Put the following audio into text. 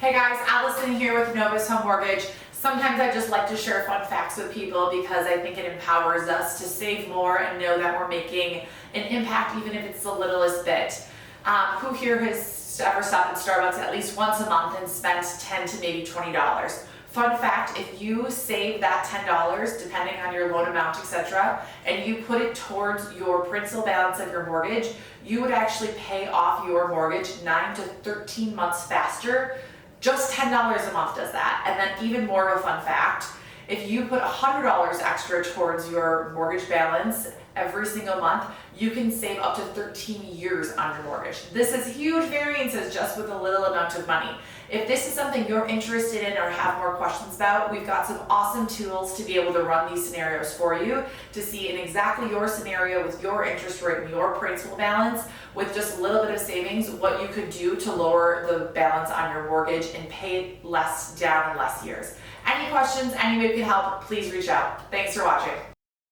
Hey guys, Allison here with Novus Home Mortgage. Sometimes I just like to share fun facts with people because I think it empowers us to save more and know that we're making an impact even if it's the littlest bit. Who here has ever stopped at Starbucks at least once a month and spent $10 to maybe $20? Fun fact, if you save that $10, depending on your loan amount, etc., and you put it towards your principal balance of your mortgage, you would actually pay off your mortgage 9 to 13 months faster. Just $10 a month does that. And then even more of a fun fact, if you put $100 extra towards your mortgage balance every single month, you can save up to 13 years on your mortgage. This is huge variances just with a little amount of money. If this is something you're interested in or have more questions about, we've got some awesome tools to be able to run these scenarios for you to see in exactly your scenario with your interest rate and your principal balance with just a little bit of savings, what you could do to lower the balance on your mortgage and pay less down in less years. Any questions, any way we can help, please reach out. Thanks for watching.